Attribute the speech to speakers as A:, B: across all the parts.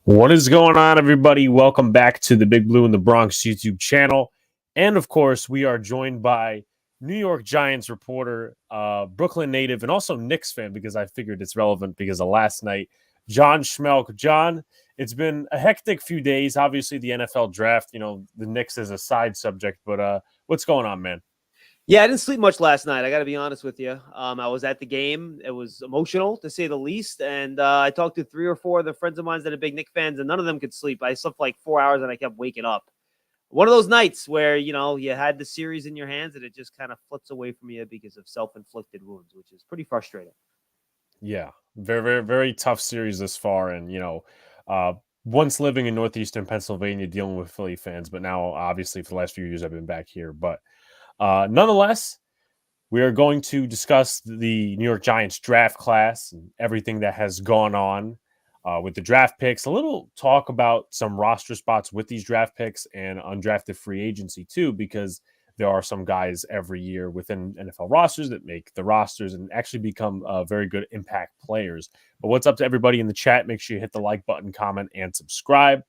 A: What is going on, everybody? Welcome back to the Big Blue in the Bronx YouTube channel. And of course, we are joined by New York Giants reporter, Brooklyn native, and also Knicks fan, because I figured it's relevant because of last night, John Schmeelk. John, it's been a hectic few days. Obviously, the NFL draft, the Knicks is a side subject, but what's going on, man?
B: Yeah, I didn't sleep much last night. I got to be honest with you. I was at the game. It was emotional, to say the least. And I talked to 3 or 4 of the friends of mine that are big Knicks fans, and none of them could sleep. I slept like 4 hours, and I kept waking up. One of those nights where, you had the series in your hands, and it just kind of flips away from you because of self-inflicted wounds, which is pretty frustrating.
A: Yeah, very, very, very tough series this far. And, uh, once living in Northeastern Pennsylvania, dealing with Philly fans, but now, obviously, for the last few years, I've been back here. But nonetheless, we are going to discuss the New York Giants draft class and everything that has gone on with the draft picks. A little talk about some roster spots with these draft picks and undrafted free agency too, because there are some guys every year within NFL rosters that make the rosters and actually become very good impact players. But what's up to everybody in the chat? Make sure you hit the like button, comment, and subscribe.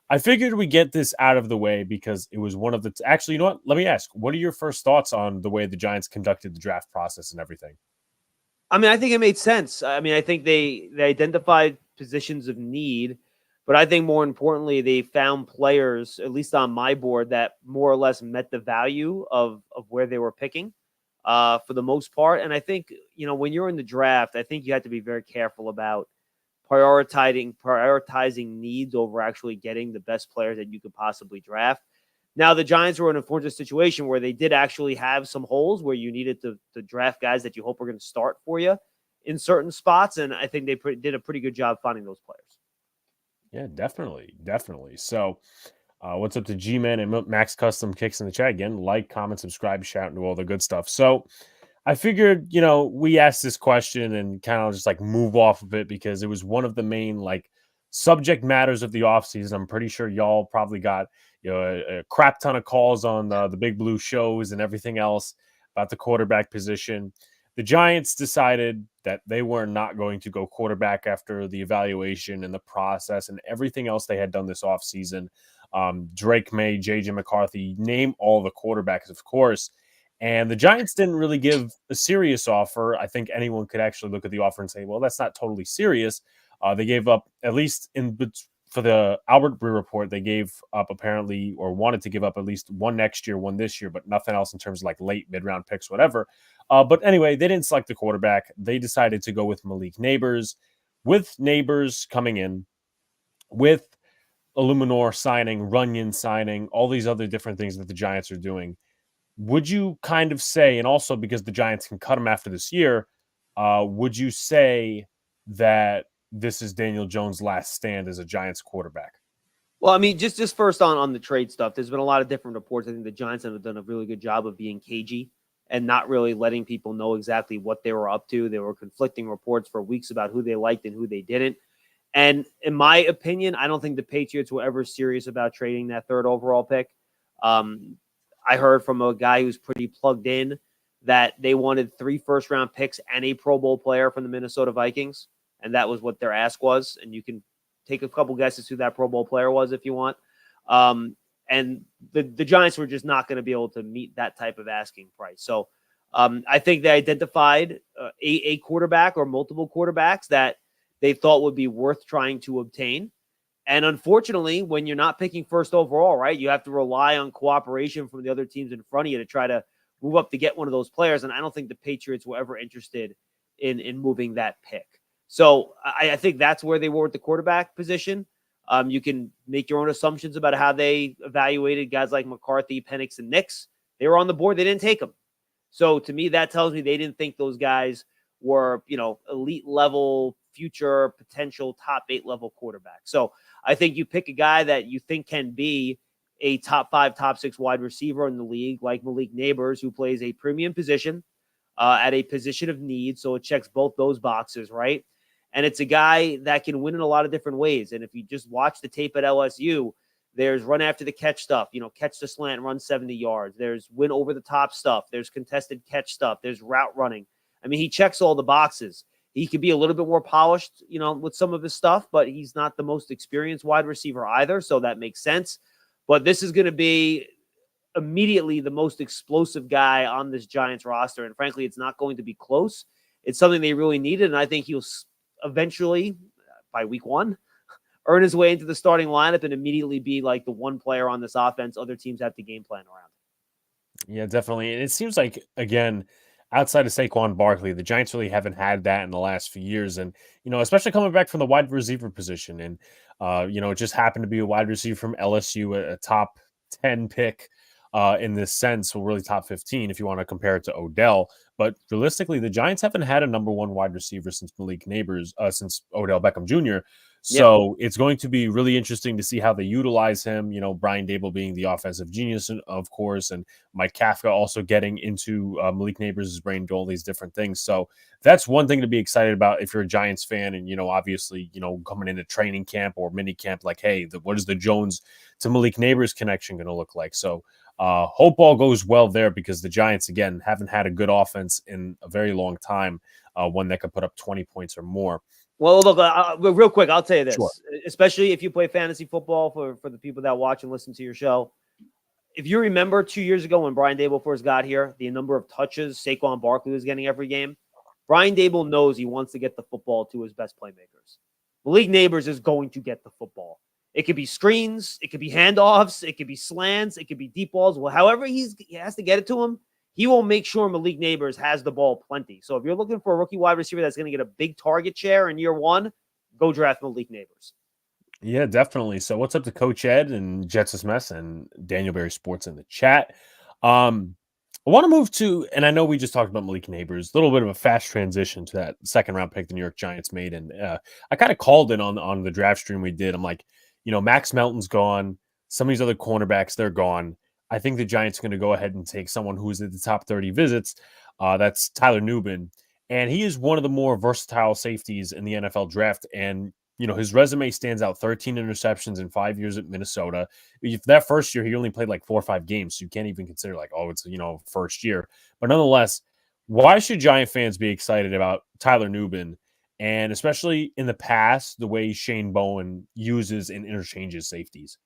A: I figured we get this out of the way because it was one of the actually, you know what? Let me ask, what are your first thoughts on the way the Giants conducted the draft process and everything?
B: I mean, I think it made sense. I mean, I think they identified positions of need, but I think more importantly, they found players, at least on my board, that more or less met the value of where they were picking for the most part. And I think, when you're in the draft, I think you have to be very careful about prioritizing needs over actually getting the best players that you could possibly draft. Now, the Giants were in a fortunate situation where they did actually have some holes where you needed to draft guys that you hope are going to start for you in certain spots. And I think they did a pretty good job finding those players.
A: Yeah, definitely. Definitely. So, what's up to G-Man and Max Custom Kicks in the chat again? Like, comment, subscribe, shout, and do all the good stuff. So, I figured, we asked this question and kind of just like move off of it because it was one of the main subject matters of the offseason. I'm pretty sure y'all probably got a crap ton of calls on the Big Blue shows and everything else about the quarterback position. The Giants decided that they were not going to go quarterback after the evaluation and the process and everything else they had done this offseason. Drake May, J.J. McCarthy, name all the quarterbacks, of course. And the Giants didn't really give a serious offer. I think anyone could actually look at the offer and say, well, that's not totally serious. They gave up, at least for the Albert Breer report, they gave up apparently or wanted to give up at least one next year, one this year, but nothing else in terms of late mid-round picks, whatever. But anyway, they didn't select the quarterback. They decided to go with Malik Neighbors, with Neighbors coming in, with Illuminor signing, Runyon signing, all these other different things that the Giants are doing. Would you kind of say, and also because the Giants can cut him after this year, would you say that this is Daniel Jones' last stand as a Giants quarterback?
B: Well, I mean, just first on the trade stuff, there's been a lot of different reports. I think the Giants have done a really good job of being cagey and not really letting people know exactly what they were up to. There were conflicting reports for weeks about who they liked and who they didn't. And in my opinion, I don't think the Patriots were ever serious about trading that 3rd overall pick. I heard from a guy who's pretty plugged in that they wanted 3 first-round picks and a Pro Bowl player from the Minnesota Vikings, and that was what their ask was. And you can take a couple guesses who that Pro Bowl player was if you want. And the Giants were just not going to be able to meet that type of asking price. So I think they identified a quarterback or multiple quarterbacks that they thought would be worth trying to obtain. And unfortunately, when you're not picking 1st overall, right, you have to rely on cooperation from the other teams in front of you to try to move up to get one of those players. And I don't think the Patriots were ever interested in moving that pick. So I think that's where they were at the quarterback position. You can make your own assumptions about how they evaluated guys like McCarthy, Penix, and Nix. They were on the board. They didn't take them. So to me, that tells me they didn't think those guys were, elite level, future potential top 8 level quarterback. So I think you pick a guy that you think can be a top 5, top 6 wide receiver in the league, like Malik Neighbors, who plays a premium position at a position of need. So it checks both those boxes, right? And it's a guy that can win in a lot of different ways. And if you just watch the tape at LSU, there's run after the catch stuff, catch the slant, run 70 yards. There's win over the top stuff. There's contested catch stuff. There's route running. I mean, he checks all the boxes. He could be a little bit more polished, with some of his stuff, but he's not the most experienced wide receiver either. So that makes sense. But this is going to be immediately the most explosive guy on this Giants roster. And frankly, it's not going to be close. It's something they really needed. And I think he'll eventually, by week 1, earn his way into the starting lineup and immediately be like the one player on this offense other teams have to game plan around.
A: Yeah, definitely. And it seems like, again, outside of Saquon Barkley, the Giants really haven't had that in the last few years. And, especially coming back from the wide receiver position. And, it just happened to be a wide receiver from LSU, a top 10 pick in this sense, or really top 15 if you want to compare it to Odell. But realistically, the Giants haven't had a number 1 wide receiver since Malik Neighbors, since Odell Beckham Jr.
B: Yep.
A: So it's going to be really interesting to see how they utilize him. Brian Dable being the offensive genius, of course, and Mike Kafka also getting into Malik Neighbors' brain, do all these different things. So that's one thing to be excited about if you're a Giants fan, and obviously, coming into training camp or mini camp, like, hey, what is the Jones to Malik Neighbors connection going to look like? So hope all goes well there, because the Giants, again, haven't had a good offense in a very long time, one that could put up 20 points or more.
B: Well, look, real quick, I'll tell you this,
A: Sure.
B: Especially if you play fantasy football, for the people that watch and listen to your show. If you remember 2 years ago when Brian Dable first got here, the number of touches Saquon Barkley was getting every game, Brian Dable knows he wants to get the football to his best playmakers. Malik Neighbors is going to get the football. It could be screens, it could be handoffs, it could be slants, it could be deep balls. Well, however he has to get it to him, he will make sure Malik Neighbors has the ball plenty. So if you're looking for a rookie wide receiver that's going to get a big target share in year 1, go draft Malik Neighbors.
A: Yeah, definitely. So what's up to Coach Ed and Jets' Mess and Daniel Berry Sports in the chat? I want to move to, and I know we just talked about Malik Neighbors, a little bit of a fast transition to that second round pick the New York Giants made. And I kind of called it on the draft stream we did. I'm like, Max Melton's gone. Some of these other cornerbacks, they're gone. I think the Giants are going to go ahead and take someone who's at the top 30 visits. That's Tyler Nubin. And he is one of the more versatile safeties in the NFL draft. And, his resume stands out: 13 interceptions in 5 years at Minnesota. If that first year, he only played like 4 or 5 games. So you can't even consider like, oh, it's, first year. But nonetheless, why should Giant fans be excited about Tyler Nubin? And especially in the past, the way Shane Bowen uses and interchanges safeties.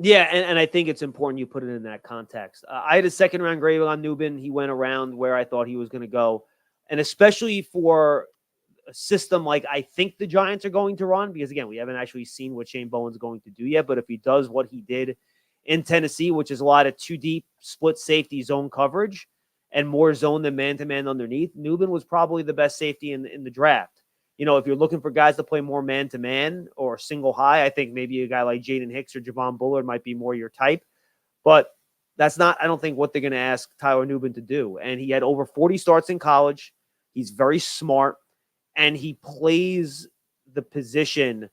B: Yeah, and I think it's important you put it in that context. I had a second round grade on Nubin. He went around where I thought he was going to go. And especially for a system like I think the Giants are going to run, because, again, we haven't actually seen what Shane Bowen's going to do yet. But if he does what he did in Tennessee, which is a lot of 2-deep split safety zone coverage and more zone than man-to-man underneath, Nubin was probably the best safety in the draft. If you're looking for guys to play more man-to-man or single high, I think maybe a guy like Jaden Hicks or Javon Bullard might be more your type. But that's not, I don't think, what they're going to ask Tyler Nubin to do. And he had over 40 starts in college. He's very smart, and he plays the position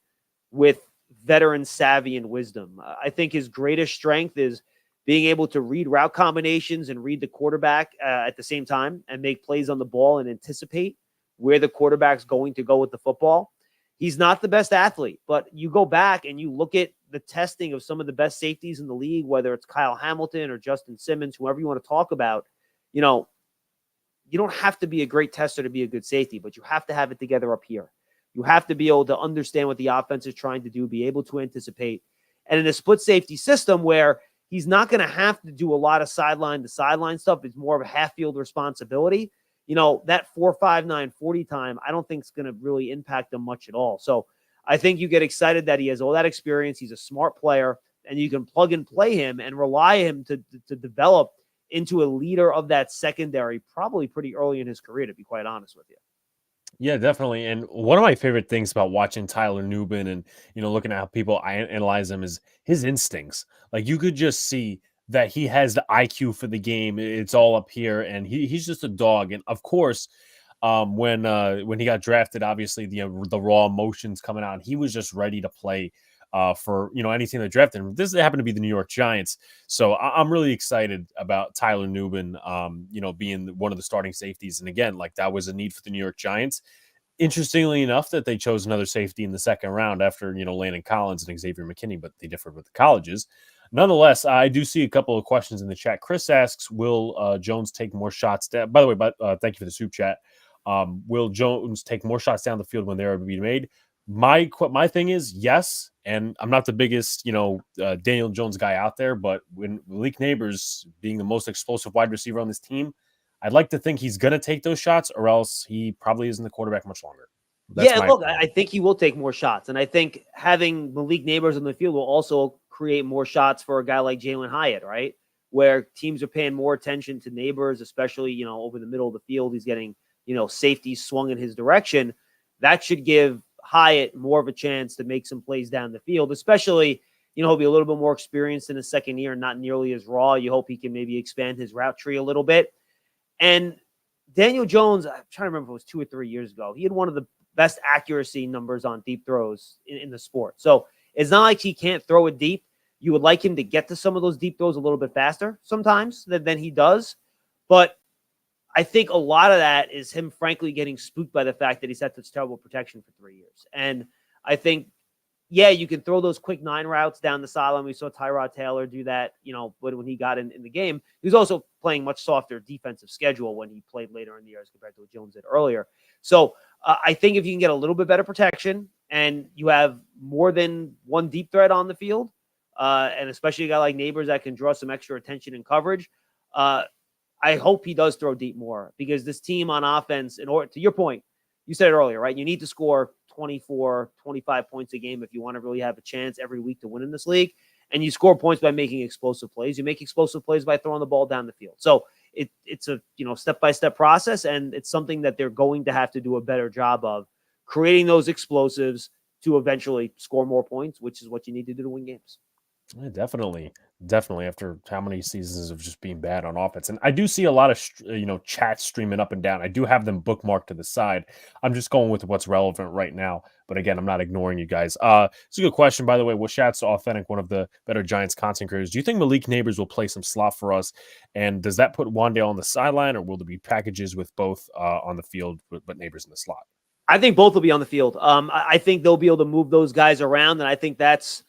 B: with veteran savvy and wisdom. I think his greatest strength is being able to read route combinations and read the quarterback at the same time and make plays on the ball and anticipate where the quarterback's going to go with the football. He's not the best athlete, but you go back and you look at the testing of some of the best safeties in the league, whether it's Kyle Hamilton or Justin Simmons, whoever you want to talk about, you don't have to be a great tester to be a good safety, but you have to have it together up here. You have to be able to understand what the offense is trying to do, be able to anticipate. And in a split safety system where he's not going to have to do a lot of sideline to sideline stuff, it's more of a half field responsibility. That 4.59 40 time, I don't think is going to really impact him much at all. So I think you get excited that he has all that experience. He's a smart player, and you can plug and play him and rely him to develop into a leader of that secondary probably pretty early in his career, to be quite honest with you.
A: Yeah, definitely. And one of my favorite things about watching Tyler Nubin and, looking at how people analyze him is his instincts. Like, you could just see that he has the IQ for the game. It's all up here, and he's just a dog. And of course, when he got drafted, obviously the raw emotions coming out, he was just ready to play for any team that drafted him. This happened to be the New York Giants, so I'm really excited about Tyler Nubin, being one of the starting safeties. And again, like, that was a need for the New York Giants. Interestingly enough, that they chose another safety in the second round after Landon Collins and Xavier McKinney, but they differed with the colleges. Nonetheless, I do see a couple of questions in the chat. Chris asks, will Jones take more shots? By the way, thank you for the soup chat. Will Jones take more shots down the field when they're being made? My thing is yes, and I'm not the biggest Daniel Jones guy out there, but when Malik Neighbors being the most explosive wide receiver on this team, I'd like to think he's gonna take those shots, or else he probably isn't the quarterback much longer. That's
B: Yeah,
A: my
B: look,
A: opinion.
B: I think he will take more shots, and I think having Malik Neighbors on the field will also create more shots for a guy like Jalen Hyatt, right? Where teams are paying more attention to Neighbors, especially over the middle of the field. He's getting safety swung in his direction. That should give Hyatt more of a chance to make some plays down the field, especially he'll be a little bit more experienced in his second year, not nearly as raw. You hope he can maybe expand his route tree a little bit. And Daniel Jones, I'm trying to remember if it was 2 or 3 years ago, he had one of the best accuracy numbers on deep throws in the sport. So it's not like he can't throw it deep. You would like him to get to some of those deep throws a little bit faster sometimes than he does. But I think a lot of that is him, frankly, getting spooked by the fact that he's had such terrible protection for 3 years. And I think, yeah, you can throw those quick 9 routes down the sideline. We saw Tyrod Taylor do that, when he got in the game. He was also playing much softer defensive schedule when he played later in the year as compared to what Jones did earlier. So I think if you can get a little bit better protection and you have more than one deep threat on the field, and especially a guy like Neighbors that can draw some extra attention and coverage, I hope he does throw deep more, because this team on offense, in order to your point, you said it earlier, right? You need to score 24, 25 points a game if you want to really have a chance every week to win in this league. And you score points by making explosive plays. You make explosive plays by throwing the ball down the field. So it's a step-by-step process, and it's something that they're going to have to do a better job of, creating those explosives to eventually score more points, which is what you need to do to win games.
A: Yeah, definitely. Definitely after how many seasons of just being bad on offense. And I do see a lot of, chats streaming up and down. I do have them bookmarked to the side. I'm just going with what's relevant right now. But again, I'm not ignoring you guys. It's a good question, by the way. Washat's Authentic, one of the better Giants content creators. Do you think Malik Neighbors will play some slot for us? And does that put Wandale on the sideline, or will there be packages with both on the field, but Neighbors in the slot?
B: I think both will be on the field. I think they'll be able to move those guys around, and I think that's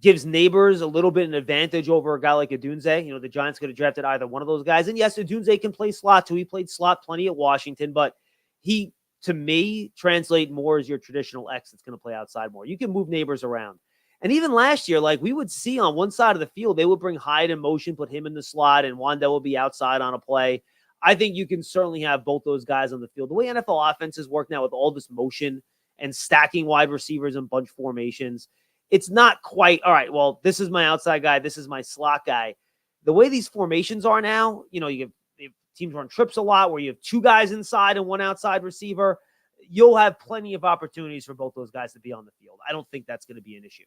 B: gives Neighbors a little bit an advantage over a guy like Odunze. The Giants could have drafted either one of those guys. And yes, Odunze can play slot too. He played slot plenty at Washington, but he, to me, translate more as your traditional X that's going to play outside more. You can move Neighbors around. And even last year, like we would see on one side of the field, they would bring Hyde in motion, put him in the slot, and Wandale will be outside on a play. I think you can certainly have both those guys on the field. The way NFL offenses work now with all this motion and stacking wide receivers and bunch formations, it's not quite, all right, well, this is my outside guy, this is my slot guy. The way these formations are now, you have teams run trips a lot where you have 2 guys inside and 1 outside receiver. You'll have plenty of opportunities for both those guys to be on the field. I don't think that's going to be an issue.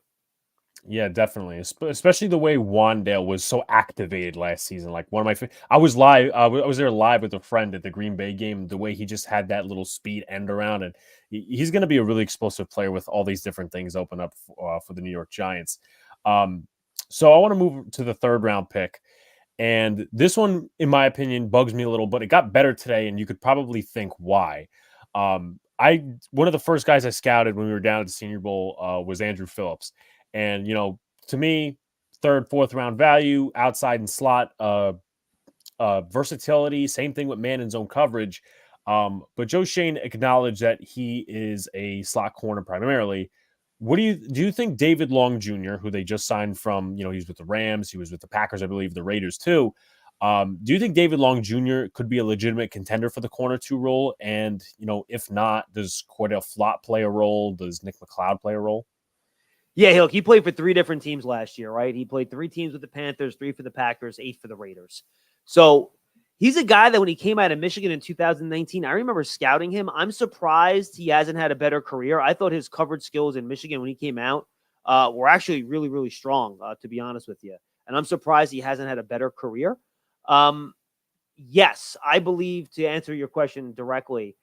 A: Yeah, definitely. Especially the way Wandale was so activated last season. Like one of my, I was live. I was there live with a friend at the Green Bay game. The way he just had that little speed end around, and he's going to be a really explosive player with all these different things open up for the New York Giants. So I want to move to the 3rd round pick, and this one, in my opinion, bugs me a little, but it got better today, and you could probably think why. One of the first guys I scouted when we were down at the Senior Bowl was Andrew Phillips. And, to me, 3rd, 4th round value, outside and slot, versatility, same thing with man and zone coverage. But Joe Shane acknowledged that he is a slot corner primarily. What do you think David Long Jr., who they just signed from, he's with the Rams, he was with the Packers, I believe, the Raiders too. Do you think David Long Jr. could be a legitimate contender for the corner 2 role? And, if not, does Cordell Flott play a role? Does Nick McLeod play a role?
B: Yeah, look, he played for 3 different teams last year, right? He played 3 teams with the Panthers, 3 for the Packers, 8 for the Raiders. So he's a guy that when he came out of Michigan in 2019, I remember scouting him. I'm surprised he hasn't had a better career. I thought his coverage skills in Michigan when he came out were actually really, really strong, to be honest with you. And I'm surprised he hasn't had a better career. Yes, I believe, to answer your question directly,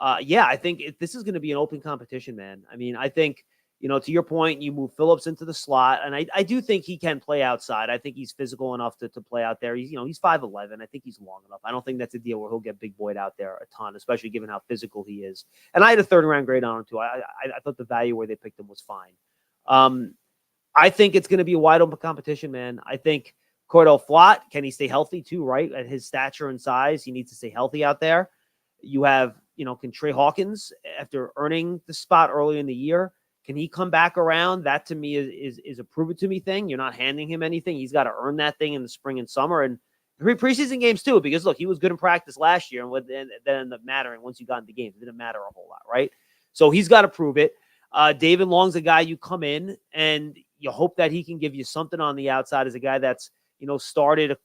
B: I think this is going to be an open competition, man. I mean, I think, to your point, you move Phillips into the slot, and I do think he can play outside. I think he's physical enough to play out there. He's 5'11". I think he's long enough. I don't think that's a deal where he'll get big boyed out there a ton, especially given how physical he is. And I had a 3rd round grade on him too. I thought the value where they picked him was fine. I think it's going to be a wide open competition, man. I think Cordell Flott, can he stay healthy too, right? At his stature and size, he needs to stay healthy out there. You have can Trey Hawkins, after earning the spot early in the year, can he come back around? That to me is a prove it to me thing. You're not handing him anything. He's got to earn that thing in the spring and summer and preseason games too, because look, he was good in practice last year, and then ended up mattering once you got into games. It didn't matter a whole lot, right? So he's got to prove it. David Long's a guy you come in and you hope that he can give you something on the outside as a guy that's, started a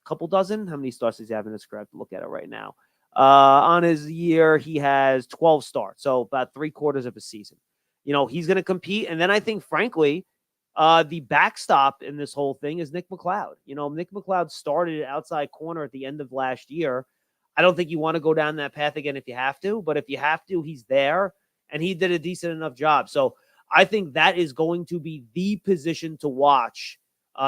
B: couple dozen. How many starts does he have in his career? I have to look at it right now. On his year, he has 12 starts, so about 3/4 of a season. He's going to compete. And then I think, frankly, the backstop in this whole thing is Nick McLeod. Nick McLeod started outside corner at the end of last year. I don't think you want to go down that path again if you have to, but if you have to, he's there, and he did a decent enough job. So I think that is going to be the position to watch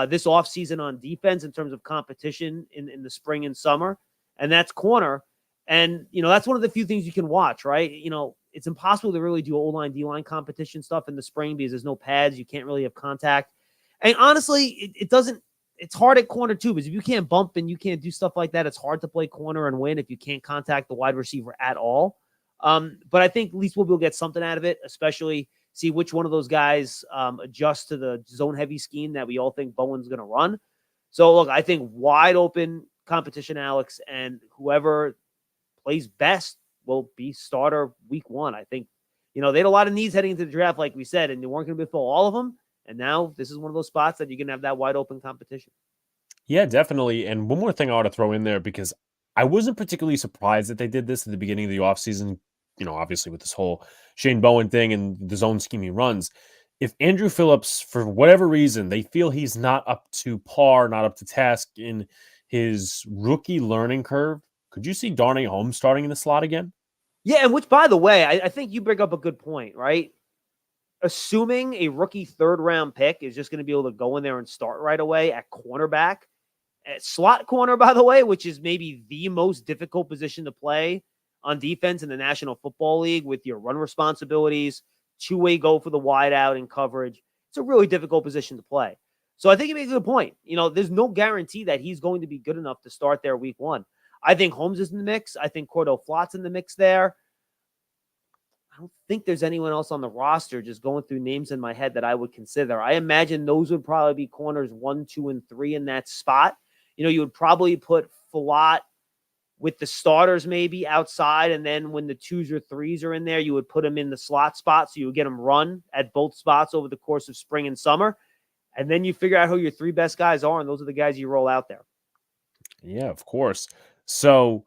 B: this offseason on defense in terms of competition in the spring and summer, and that's corner. And, that's one of the few things you can watch, right? It's impossible to really do O-line, D-line competition stuff in the spring because there's no pads. You can't really have contact. And honestly, it's hard at corner too, because if you can't bump and you can't do stuff like that, it's hard to play corner and win if you can't contact the wide receiver at all. But I think at least we'll be able to get something out of it, especially see which one of those guys adjust to the zone-heavy scheme that we all think Bowen's going to run. So, look, I think wide open competition, Alex, and whoever plays best will be starter week one. I think, they had a lot of needs heading into the draft, like we said, and they weren't going to be full all of them. And now this is one of those spots that you're going to have that wide open competition.
A: Yeah, definitely. And one more thing I want to throw in there, because I wasn't particularly surprised that they did this at the beginning of the offseason, obviously with this whole Shane Bowen thing and the zone scheme he runs. If Andrew Phillips, for whatever reason, they feel he's not up to par, not up to task in his rookie learning curve, could you see Darnay Holmes starting in the slot again?
B: Yeah, and which, by the way, I think you bring up a good point, right? Assuming a rookie third-round pick is just going to be able to go in there and start right away at cornerback, at slot corner, by the way, which is maybe the most difficult position to play on defense in the National Football League with your run responsibilities, two-way go for the wide out and coverage. It's a really difficult position to play. So I think you make a good point. There's no guarantee that he's going to be good enough to start there week one. I think Holmes is in the mix. I think Cordell Flott's in the mix there. I don't think there's anyone else on the roster, just going through names in my head, that I would consider. I imagine those would probably be corners 1, 2, and 3 in that spot. You would probably put Flott with the starters maybe outside, and then when the 2s or 3s are in there, you would put him in the slot spot, so you would get him run at both spots over the course of spring and summer. And then you figure out who your 3 best guys are, and those are the guys you roll out there.
A: Yeah, of course. So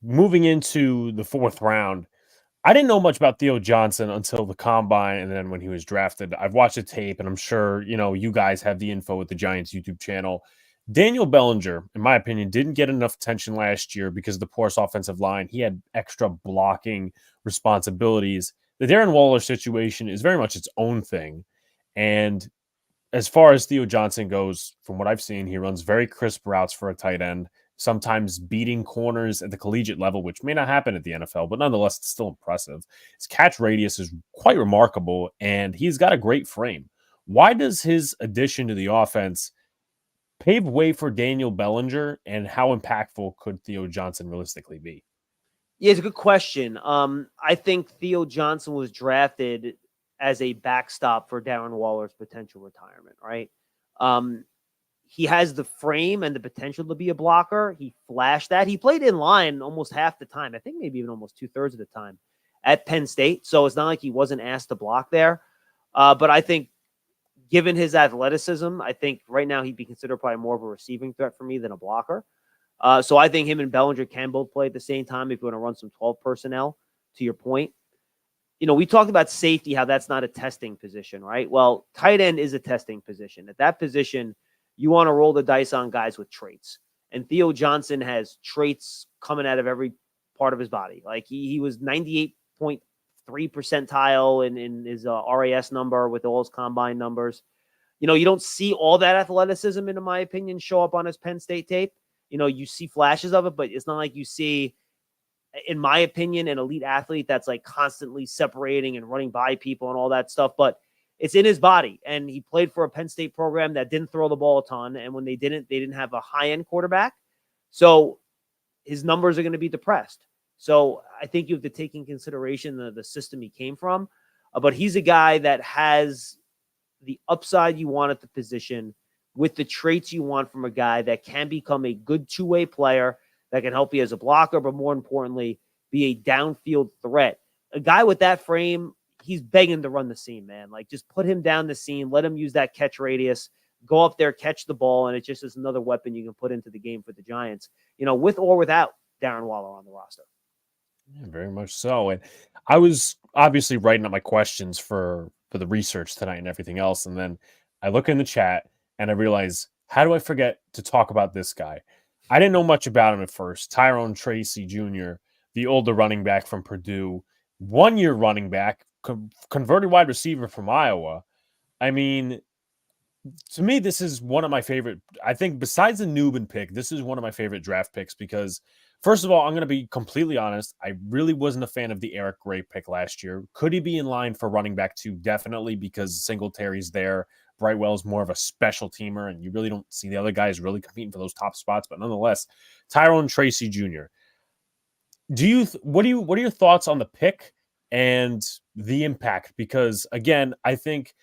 A: moving into the 4th round, I didn't know much about Theo Johnson until the combine and then when he was drafted. I've watched the tape, and I'm sure, you guys have the info with the Giants YouTube channel. Daniel Bellinger, in my opinion, didn't get enough attention last year because of the porous offensive line. He had extra blocking responsibilities. The Darren Waller situation is very much its own thing. And as far as Theo Johnson goes, from what I've seen, he runs very crisp routes for a tight end, sometimes beating corners at the collegiate level, which may not happen at the NFL, but nonetheless, it's still impressive. His catch radius is quite remarkable, and he's got a great frame. Why does his addition to the offense pave way for Daniel Bellinger, and how impactful could Theo Johnson realistically be?
B: Yeah, it's a good question. I think Theo Johnson was drafted as a backstop for Darren Waller's potential retirement, right? He has the frame and the potential to be a blocker. He flashed that. He played in line almost half the time. I think maybe even almost 2/3 of the time at Penn State. So it's not like he wasn't asked to block there. But I think given his athleticism, I think right now he'd be considered probably more of a receiving threat for me than a blocker. So I think him and Bellinger can both play at the same time if you want to run some 12 personnel, to your point. We talked about safety, how that's not a testing position, right? Well, tight end is a testing position. At that position, you want to roll the dice on guys with traits. And Theo Johnson has traits coming out of every part of his body. Like he was 98.3 percentile in his RAS number with all his combine numbers. You don't see all that athleticism, in my opinion, show up on his Penn State tape. You see flashes of it, but it's not like you see, in my opinion, an elite athlete that's like constantly separating and running by people and all that stuff. But it's in his body. And he played for a Penn State program that didn't throw the ball a ton. And when they didn't have a high-end quarterback. So his numbers are going to be depressed. So I think you have to take in consideration the system he came from. But he's a guy that has the upside you want at the position with the traits you want from a guy that can become a good two-way player that can help you as a blocker, but more importantly, be a downfield threat. A guy with that frame, he's begging to run the seam, man. Like, just put him down the seam, let him use that catch radius, go up there, catch the ball, and it just is another weapon you can put into the game for the Giants, with or without Darren Waller on the roster.
A: Yeah, very much so. And I was obviously writing up my questions for the research tonight and everything else. And then I look in the chat and I realize, how do I forget to talk about this guy? I didn't know much about him at first. Tyrone Tracy Jr., the older running back from Purdue, 1 year running back, converted wide receiver from Iowa. I mean, to me, this is one of my favorite. I think besides the Newbin pick, this is one of my favorite draft picks because, first of all, I'm going to be completely honest. I really wasn't a fan of the Eric Gray pick last year. Could he be in line for running back 2? Definitely, because Singletary's there. Brightwell's more of a special teamer, and you really don't see the other guys really competing for those top spots. But nonetheless, Tyrone Tracy Jr. What are your thoughts on the pick and the impact? Because again, I think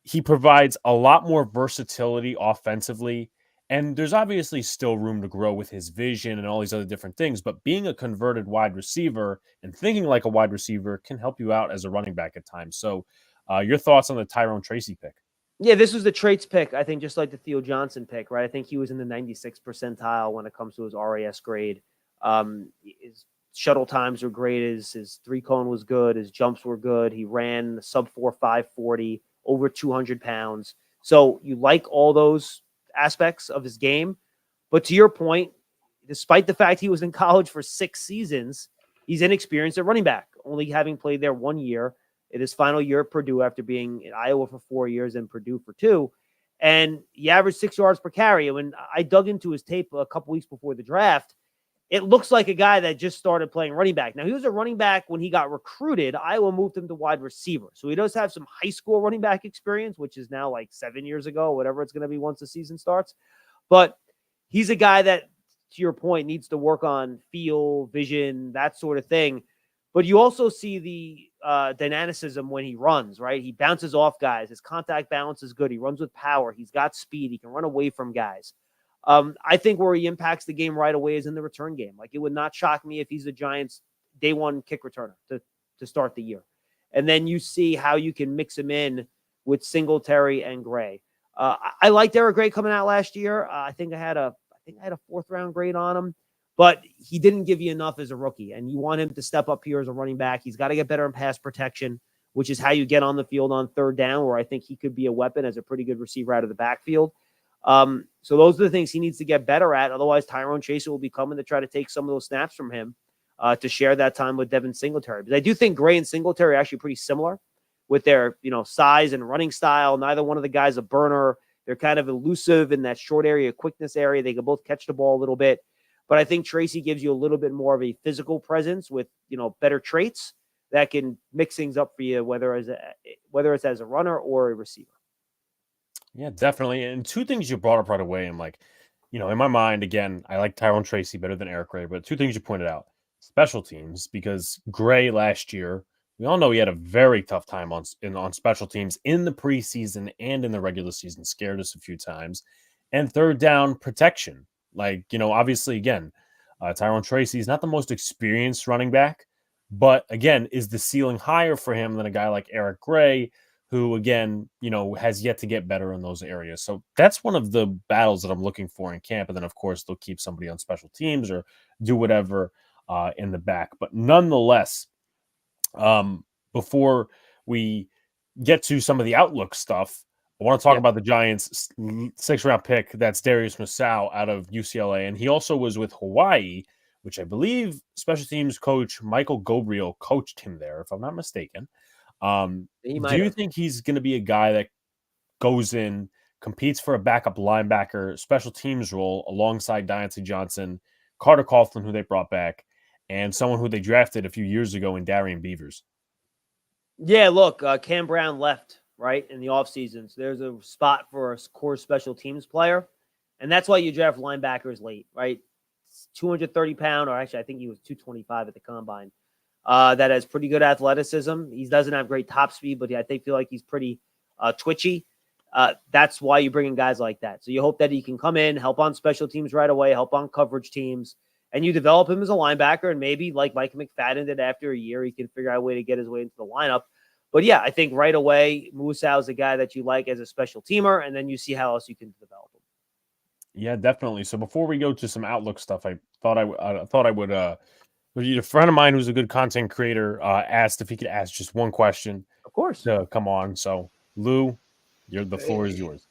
A: he provides a lot more versatility offensively. And there's obviously still room to grow with his vision and all these other different things. But being a converted wide receiver and thinking like a wide receiver can help you out as a running back at times. So, your thoughts on the Tyrone Tracy pick?
B: Yeah, this was the traits pick, I think, just like the Theo Johnson pick, right? I think he was in the 96th percentile when it comes to his RAS grade. His shuttle times were great. His three cone was good. His jumps were good. He ran sub 4.5 40, over 200 pounds. So you like all those aspects of his game. But to your point, despite the fact he was in college for 6 seasons, he's inexperienced at running back, only having played there 1 year. In his final year at Purdue after being in Iowa for 4 years and Purdue for 2. And he averaged 6 yards per carry. And when I dug into his tape a couple weeks before the draft, it looks like a guy that just started playing running back. Now, he was a running back when he got recruited. Iowa moved him to wide receiver. So he does have some high school running back experience, which is now like 7 years ago, whatever it's going to be once the season starts. But he's a guy that, to your point, needs to work on feel, vision, that sort of thing. But you also see the dynamicism when he runs, right? He bounces off guys. His contact balance is good. He runs with power. He's got speed. He can run away from guys. I think where he impacts the game right away is in the return game. Like, it would not shock me if he's the Giants' day one kick returner to start the year. And then you see how you can mix him in with Singletary and Gray. I liked Eric Gray coming out last year. I think I had a 4th round grade on him. But he didn't give you enough as a rookie, and you want him to step up here as a running back. He's got to get better in pass protection, which is how you get on the field on 3rd down, where I think he could be a weapon as a pretty good receiver out of the backfield. So those are the things he needs to get better at. Otherwise, Tyrone Tracy will be coming to try to take some of those snaps from him to share that time with Devin Singletary. But I do think Gray and Singletary are actually pretty similar with their size and running style. Neither one of the guys a burner. They're kind of elusive in that short area, quickness area. They can both catch the ball a little bit. But I think Tracy gives you a little bit more of a physical presence with, better traits that can mix things up for you, whether it's as a runner or a receiver.
A: Yeah, definitely. And 2 things you brought up right away. I'm like, in my mind, again, I like Tyrone Tracy better than Eric Gray, but 2 things you pointed out: special teams, because Gray last year, we all know he had a very tough time on special teams in the preseason and in the regular season, scared us a few times, and 3rd down protection. Like, obviously, again, Tyrone Tracy is not the most experienced running back, but again, is the ceiling higher for him than a guy like Eric Gray, who, again, has yet to get better in those areas. So that's one of the battles that I'm looking for in camp. And then, of course, they'll keep somebody on special teams or do whatever in the back. But nonetheless, before we get to some of the outlook stuff, I want to talk about the Giants' 6th round pick. That's Darius Mussau out of UCLA. And he also was with Hawaii, which I believe special teams coach Michael Gabriel coached him there, if I'm not mistaken. Do you think he's going to be a guy that goes in, competes for a backup linebacker, special teams role alongside Diontae Johnson, Carter Coughlin, who they brought back, and someone who they drafted a few years ago in Darian Beavers?
B: Yeah, look, Cam Brown left, right, in the offseason. So there's a spot for a core special teams player. And that's why you draft linebackers late, right? 230-pound, or actually I think he was 225 at the combine, that has pretty good athleticism. He doesn't have great top speed, but I feel like he's pretty twitchy. That's why you bring in guys like that. So you hope that he can come in, help on special teams right away, help on coverage teams, and you develop him as a linebacker. And maybe like Mike McFadden did after a year, he can figure out a way to get his way into the lineup. But yeah, I think right away, Musa is a guy that you like as a special teamer, and then you see how else you can develop him.
A: Yeah, definitely. So before we go to some Outlook stuff, I thought I would a friend of mine who's a good content creator asked if he could ask just one question.
B: Of course.
A: To come on. So Lou, the floor is yours.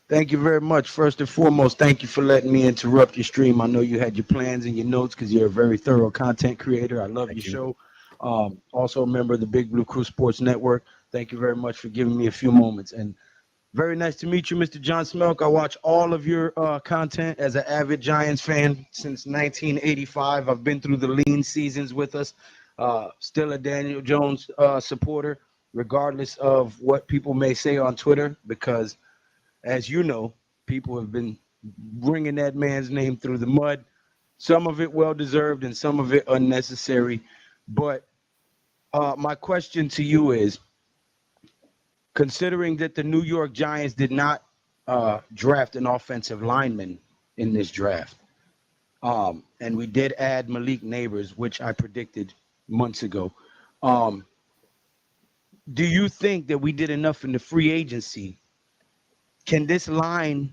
C: Thank you very much. First and foremost, thank you for letting me interrupt your stream. I know you had your plans and your notes because you're a very thorough content creator. I love your show. Also a member of the Big Blue Crew Sports Network. Thank you very much for giving me a few moments. And very nice to meet you, Mr. John Schmeelk. I watch all of your content as an avid Giants fan since 1985. I've been through the lean seasons with us. Still a Daniel Jones supporter, regardless of what people may say on Twitter, because as you know, people have been bringing that man's name through the mud, some of it well-deserved and some of it unnecessary. But my question to you is, considering that the New York Giants did not draft an offensive lineman in this draft, and we did add Malik Neighbors, which I predicted months ago, do you think that we did enough in the free agency? Can this line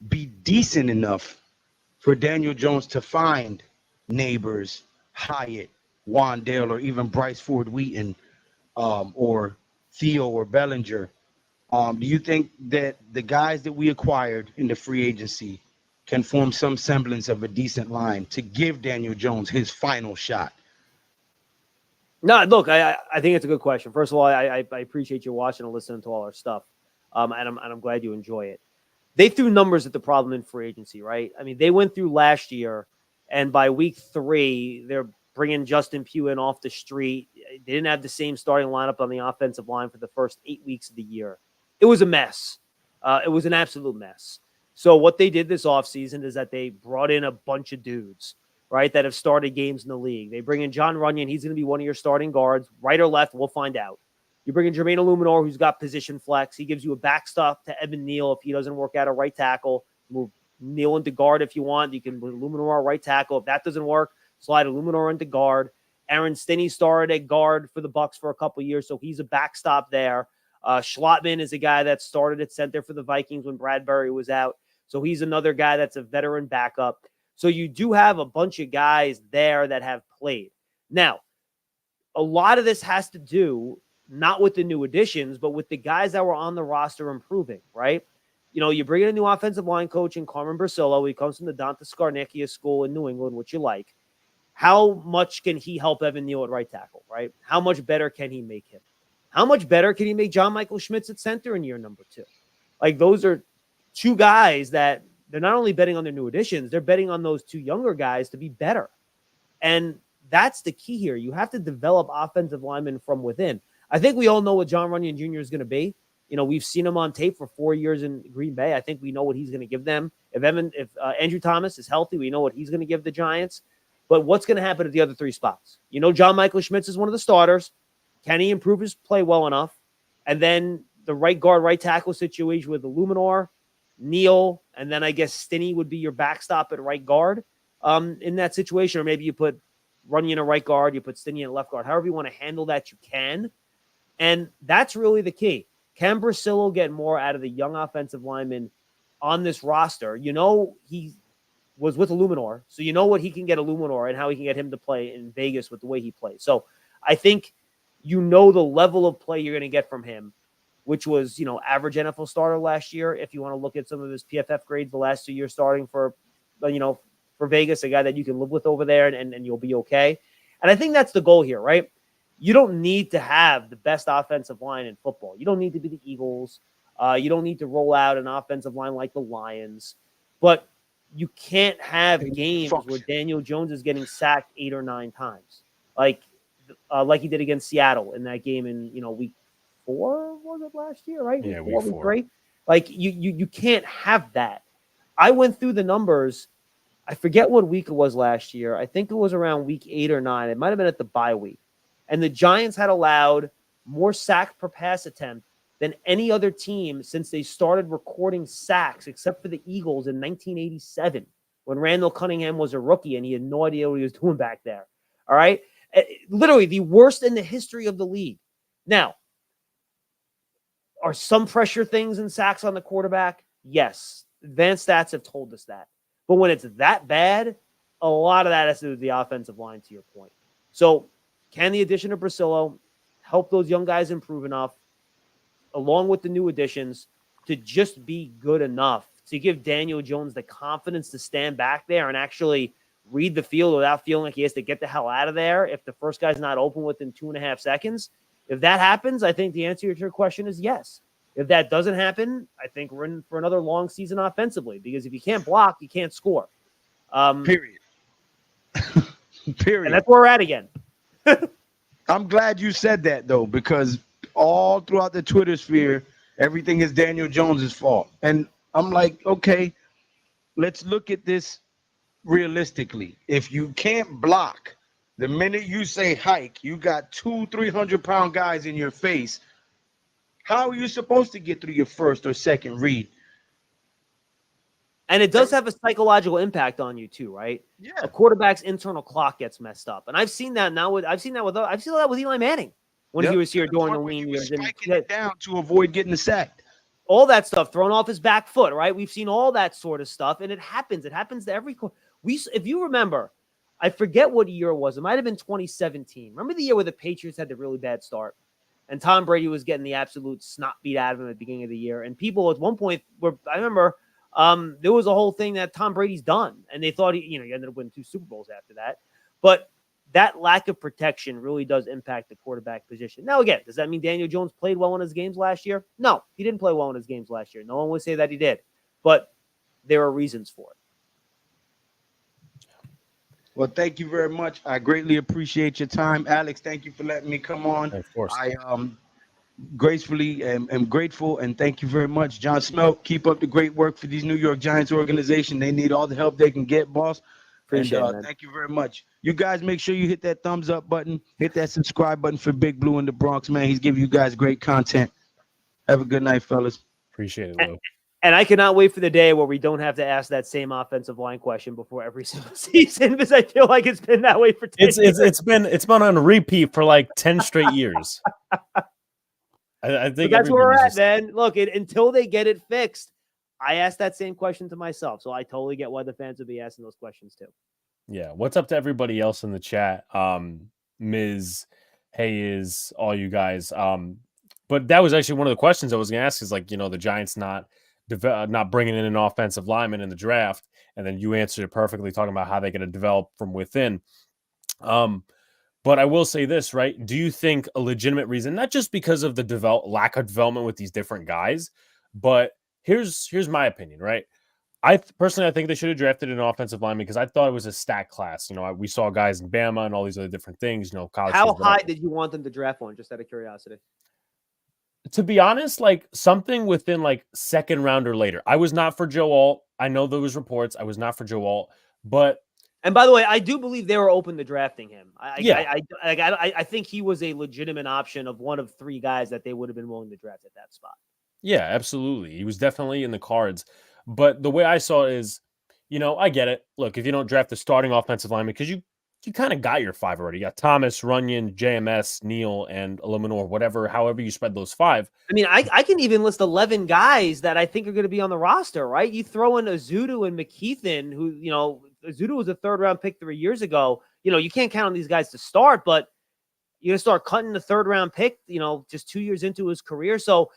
C: be decent enough for Daniel Jones to find Neighbors, Hyatt, Wandale, or even Bryce Ford Wheaton, or Theo or Bellinger? Do you think that the guys that we acquired in the free agency can form some semblance of a decent line to give Daniel Jones his final shot?
B: No, look, I think it's a good question. First of all, I appreciate you watching and listening to all our stuff. And I'm glad you enjoy it. They threw numbers at the problem in free agency, right? I mean, they went through last year, and by week 3, they're bringing Justin Pugh in off the street. They didn't have the same starting lineup on the offensive line for the first 8 weeks of the year. It was a mess. It was an absolute mess. So what they did this offseason is that they brought in a bunch of dudes, right, that have started games in the league. They bring in John Runyon. He's going to be one of your starting guards. Right or left, we'll find out. You bring in Jermaine Illuminor, who's got position flex. He gives you a backstop to Evan Neal if he doesn't work out a right tackle. Move Neal into guard if you want. You can put Illuminor right tackle. If that doesn't work, slide Illuminor into guard. Aaron Stinney started at guard for the Bucs for a couple of years, so he's a backstop there. Schlotman is a guy that started at center for the Vikings when Bradbury was out, so he's another guy that's a veteran backup. So you do have a bunch of guys there that have played. Now, a lot of this has to do not with the new additions, but with the guys that were on the roster improving, right? You know, you bring in a new offensive line coach in Carmen Brasillo. He comes from the Dante Scarnecchia school in New England, which you like. How much can he help Evan Neal at right tackle, right? How much better can he make him? How much better can he make John Michael Schmitz at center in year number 2? Like, those are two guys that they're not only betting on their new additions, they're betting on those two younger guys to be better. And that's the key here. You have to develop offensive linemen from within. I think we all know what John Runyon Jr. is going to be. You know, we've seen him on tape for 4 years in Green Bay. I think we know what he's going to give them. If Andrew Thomas is healthy, we know what he's going to give the Giants. But what's going to happen at the other 3 spots? You know, John Michael Schmitz is one of the starters. Can he improve his play well enough? And then the right guard, right tackle situation with Illuminor, Neal, and then I guess Stinney would be your backstop at right guard in that situation. Or maybe you put Runyon at right guard, you put Stinney at left guard. However you want to handle that, you can. And that's really the key. Can Brasillo get more out of the young offensive lineman on this roster? You know, he was with Illuminor, so you know what he can get Illuminor and how he can get him to play in Vegas with the way he plays. So I think you know the level of play you're going to get from him, which was, you know, average NFL starter last year. If you want to look at some of his PFF grades the last 2 years starting for, you know, for Vegas, a guy that you can live with over there and you'll be okay. And I think that's the goal here, right? You don't need to have the best offensive line in football. You don't need to be the Eagles. You don't need to roll out an offensive line like the Lions. But you can't have games where Daniel Jones is getting sacked 8 or 9 times, like he did against Seattle in that game in, you know, week 4 was it last year, right?
A: Yeah,
B: week 3. Like you can't have that. I went through the numbers I forget what week it was last year. I think it was around week 8 or 9. It might have been at the bye week. And the Giants had allowed more sacks per pass attempt than any other team since they started recording sacks, except for the Eagles in 1987, when Randall Cunningham was a rookie and he had no idea what he was doing back there. All right? Literally the worst in the history of the league. Now, are some pressure things and sacks on the quarterback? Yes. Advanced stats have told us that. But when it's that bad, a lot of that has to do with the offensive line, to your point. So can the addition of Brasillo help those young guys improve enough, along with the new additions, to just be good enough to give Daniel Jones the confidence to stand back there and actually read the field without feeling like he has to get the hell out of there if the first guy's not open within 2.5 seconds? If that happens, I think the answer to your question is yes. If that doesn't happen, I think we're in for another long season offensively, because if you can't block, you can't score.
C: Period. Period.
B: And that's where we're at again.
C: I'm glad you said that, though, because all throughout the Twitter sphere, everything is Daniel Jones's fault. And I'm like, okay, let's look at this realistically. If you can't block, the minute you say hike, you got 200-300-pound guys in your face. How are you supposed to get through your first or second read?
B: And it does have a psychological impact on you too, right?
C: Yeah.
B: A quarterback's internal clock gets messed up, and I've seen that now. I've seen that with Eli Manning when he was here during the lean years.
C: Spiking it down to avoid getting sacked.
B: All that stuff thrown off his back foot, right? We've seen all that sort of stuff, and it happens. It happens to every. If you remember, I forget what year it was. It might have been 2017. Remember the year where the Patriots had the really bad start, and Tom Brady was getting the absolute snot beat out of him at the beginning of the year, and people at one point were, I remember. There was a whole thing that Tom Brady's done, and they thought he ended up winning 2 Super Bowls after that. But that lack of protection really does impact the quarterback position. Now, again, does that mean Daniel Jones played well in his games last year? No, he didn't play well in his games last year. No one would say that he did, but there are reasons for it.
C: Well, thank you very much. I greatly appreciate your time. Alex, thank you for letting me come on.
A: Of course.
C: I gracefully am grateful, and thank you very much. John Schmeelk, keep up the great work for these New York Giants organization. They need all the help they can get, boss.
B: Appreciate it, man.
C: Thank you very much. You guys make sure you hit that thumbs up button, hit that subscribe button for Big Blue in the Bronx, man. He's giving you guys great content. Have a good night, fellas.
A: Appreciate it, Lou.
B: And I cannot wait for the day where we don't have to ask that same offensive line question before every single season, because I feel like it's been that way for 10 years.
A: It's been on repeat for like 10 straight years. I think
B: that's where we're at, man. Look, until they get it fixed, I asked that same question to myself. So I totally get why the fans would be asking those questions too.
A: Yeah. What's up to everybody else in the chat? Ms. Hayes, all you guys. But that was actually one of the questions I was going to ask, is like, the Giants not bringing in an offensive lineman in the draft. And then you answered it perfectly, talking about how they're going to develop from within. But I will say this, right? Do you think a legitimate reason, not just because of the lack of development with these different guys, but here's my opinion, right? I think they should have drafted an offensive lineman, because I thought it was a stack class. We saw guys in Bama and all these other different things. College.
B: How high did you want them to draft one? Just out of curiosity.
A: To be honest, like something within like second round or later. I was not for Joe Alt. I know there was reports. I was not for Joe Alt, but.
B: And by the way, I do believe they were open to drafting him. I think he was a legitimate option of one of 3 guys that they would have been willing to draft at that spot.
A: Yeah, absolutely. He was definitely in the cards. But the way I saw it is, I get it. Look, if you don't draft the starting offensive lineman, because you kind of got your 5 already. You got Thomas, Runyon, JMS, Neal, and Illuminor, however you spread those 5. I
B: mean, I can even list 11 guys that I think are going to be on the roster, right? You throw in Azudu and McKeithen, who, Azudu was a 3rd-round pick 3 years ago. You can't count on these guys to start, but you're going to start cutting the 3rd-round pick, just 2 years into his career. So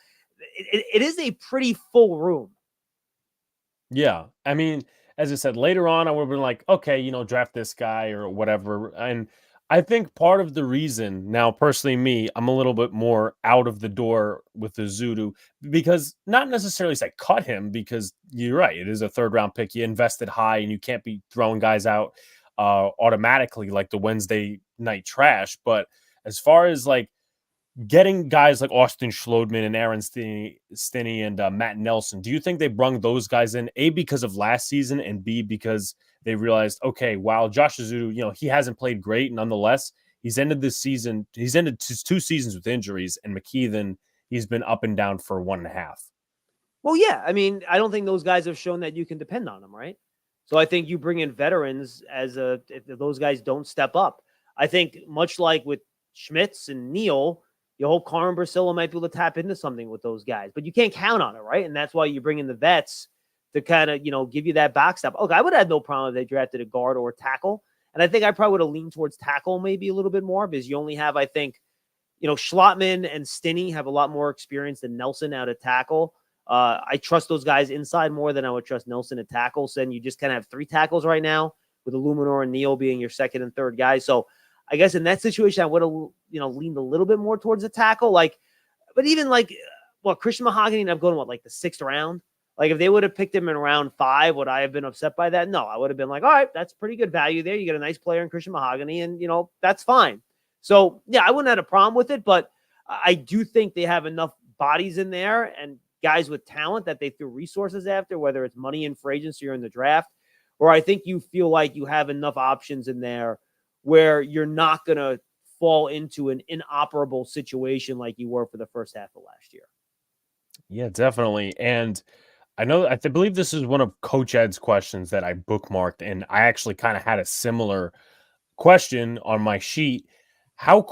B: it is a pretty full room.
A: Yeah. I mean, as I said, later on, I would have been like, okay, draft this guy or whatever. And I think part of the reason, now personally me, I'm a little bit more out of the door with the Zudu, because not necessarily say cut him, because you're right, it is a 3rd-round pick. You invested high, and you can't be throwing guys out automatically like the Wednesday night trash. But as far as like getting guys like Austin Schlodman and Aaron Stinney and Matt Nelson, do you think they brung those guys in, A, because of last season, and B, because they realized, okay, while Josh Azudu, he hasn't played great, nonetheless, he's ended his 2 seasons with injuries, and McKeithen, he's been up and down for 1.5.
B: Well, yeah. I mean, I don't think those guys have shown that you can depend on them, right? So I think you bring in veterans if those guys don't step up. I think much like with Schmitz and Neal, you hope Carmen Brasilla might be able to tap into something with those guys, but you can't count on it, right? And that's why you bring in the vets to kind of, give you that backstop. Okay, I would have no problem if they drafted a guard or a tackle. And I think I probably would have leaned towards tackle maybe a little bit more because you only have, I think, Schlotman and Stinney have a lot more experience than Nelson out at tackle. I trust those guys inside more than I would trust Nelson at tackle. So then you just kind of have 3 tackles right now with Illuminor and Neal being your second and third guys. So I guess in that situation, I would have, leaned a little bit more towards the tackle. But even Christian Mahogany, and I'm going like the 6th round. Like if they would have picked him in round 5, would I have been upset by that? No, I would have been like, all right, that's pretty good value there. You get a nice player in Christian Mahogany, and that's fine. So yeah, I wouldn't have a problem with it, but I do think they have enough bodies in there and guys with talent that they threw resources after, whether it's money in free agency or in the draft, or I think you feel like you have enough options in there where you're not going to fall into an inoperable situation like you were for the first half of last year.
A: Yeah, definitely. And I believe this is one of Coach Ed's questions that I bookmarked, and I actually kind of had a similar question on my sheet. How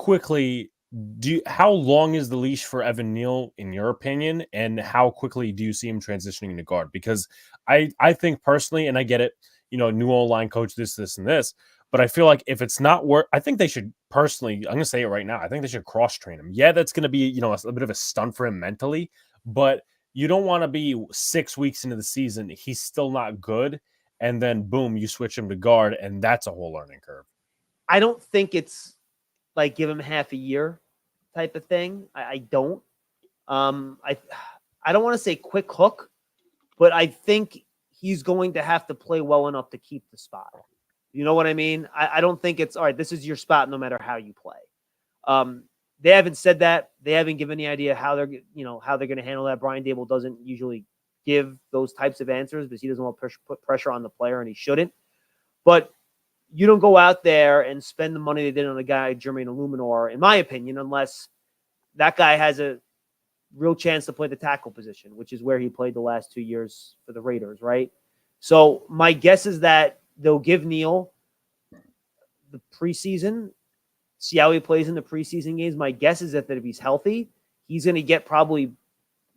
A: long is the leash for Evan Neal in your opinion, and how quickly do you see him transitioning into guard? Because I think personally, and I get it, new O-line coach, this, and this, but I feel like if it's not work, I think they should personally, I'm going to say it right now, I think they should cross train him. Yeah, that's going to be, a bit of a stunt for him mentally, but you don't want to be 6 weeks into the season, he's still not good, and then boom, you switch him to guard, and that's a whole learning curve.
B: I don't think it's like give him half a year type of thing. I don't. I don't want to say quick hook, but I think he's going to have to play well enough to keep the spot. You know what I mean? I don't think it's all right. This is your spot, no matter how you play. They haven't said that. They haven't given any idea how they're going to handle that. Brian Dable doesn't usually give those types of answers because he doesn't want to put pressure on the player, and he shouldn't. But you don't go out there and spend the money they did on a guy, Jermaine Illuminor, in my opinion, unless that guy has a real chance to play the tackle position, which is where he played the last 2 years for the Raiders, right? So my guess is that they'll give Neal the preseason, see how he plays in the preseason games. My guess is that if he's healthy, he's going to get probably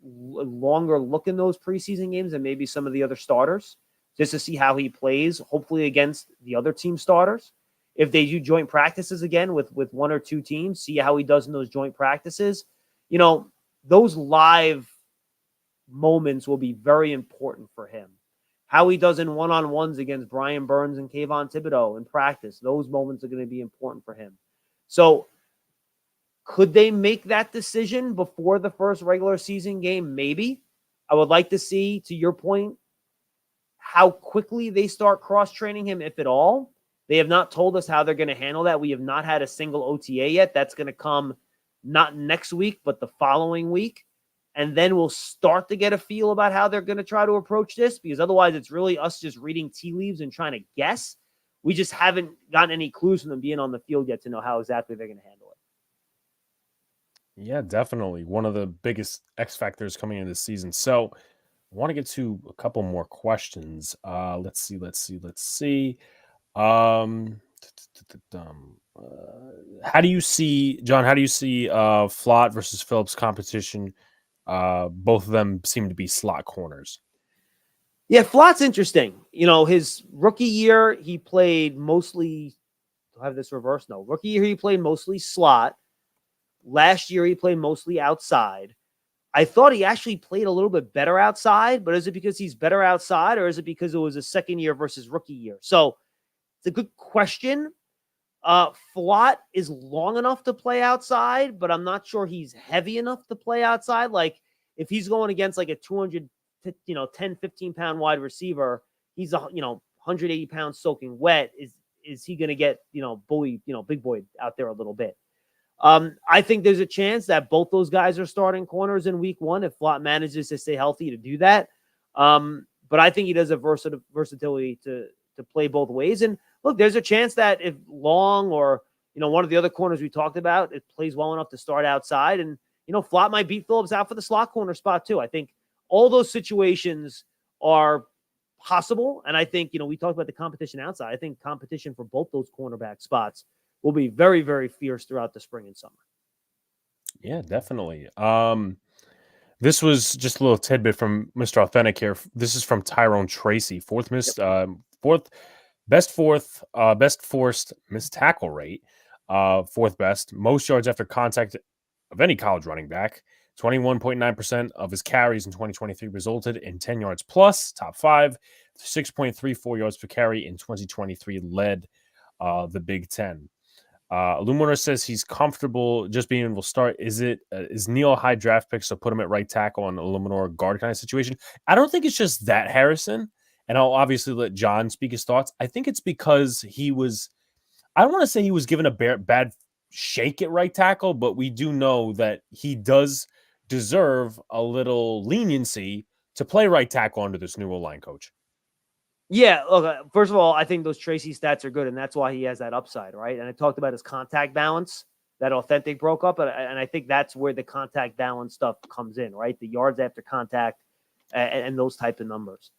B: a longer look in those preseason games than maybe some of the other starters, just to see how he plays, hopefully against the other team starters. If they do joint practices again with 1 or 2 teams, see how he does in those joint practices. Those live moments will be very important for him. How he does in one-on-ones against Brian Burns and Kayvon Thibodeau in practice, those moments are going to be important for him. So could they make that decision before the first regular season game? Maybe. I would like to see, to your point, how quickly they start cross-training him, if at all. They have not told us how they're going to handle that. We have not had a single OTA yet. That's going to come not next week, but the following week. And then we'll start to get a feel about how they're going to try to approach this, because otherwise it's really us just reading tea leaves and trying to guess. We just haven't gotten any clues from them being on the field yet to know how exactly they're going to handle it.
A: Yeah, definitely. One of the biggest X factors coming into this season. So I want to get to a couple more questions. Let's see. How do you see, John, Flott versus Phillips competition? Both of them seem to be slot corners.
B: Yeah, Flott's interesting. His rookie year, he played mostly, do I have this reversed? No. Rookie year, he played mostly slot. Last year, he played mostly outside. I thought he actually played a little bit better outside, but is it because he's better outside, or is it because it was a second year versus rookie year? So it's a good question. Flott is long enough to play outside, but I'm not sure he's heavy enough to play outside. Like if he's going against like a 210, 15 pound wide receiver, he's 180 pounds soaking wet. Is he going to get, big boy out there a little bit? I think there's a chance that both those guys are starting corners in week 1 if Flott manages to stay healthy to do that. But I think he does a versatility to play both ways. And look, there's a chance that if Long or one of the other corners we talked about, it plays well enough to start outside, and Flott might beat Phillips out for the slot corner spot too. I think all those situations are possible, and I think we talked about the competition outside. I think competition for both those cornerback spots will be very, very fierce throughout the spring and summer.
A: Yeah, definitely. This was just a little tidbit from Mr. Authentic here. This is from Tyrone Tracy. Best forced missed tackle rate. Fourth best. Most yards after contact of any college running back. 21.9% of his carries in 2023 resulted in 10 yards plus. Top 5. 6.34 yards per carry in 2023 led the Big Ten. Illuminor says he's comfortable just being able to start. Is Neal a high draft pick, so put him at right tackle on Illuminor guard kind of situation? I don't think it's just that, Harrison, and I'll obviously let John speak his thoughts. I think it's because I don't want to say he was given a bad shake at right tackle, but we do know that he does deserve a little leniency to play right tackle under this new O-line coach.
B: Yeah, look, first of all, I think those Tracy stats are good, and that's why he has that upside, right? And I talked about his contact balance that Authentic broke up, and I think that's where the contact balance stuff comes in, right? The yards after contact and those type of numbers.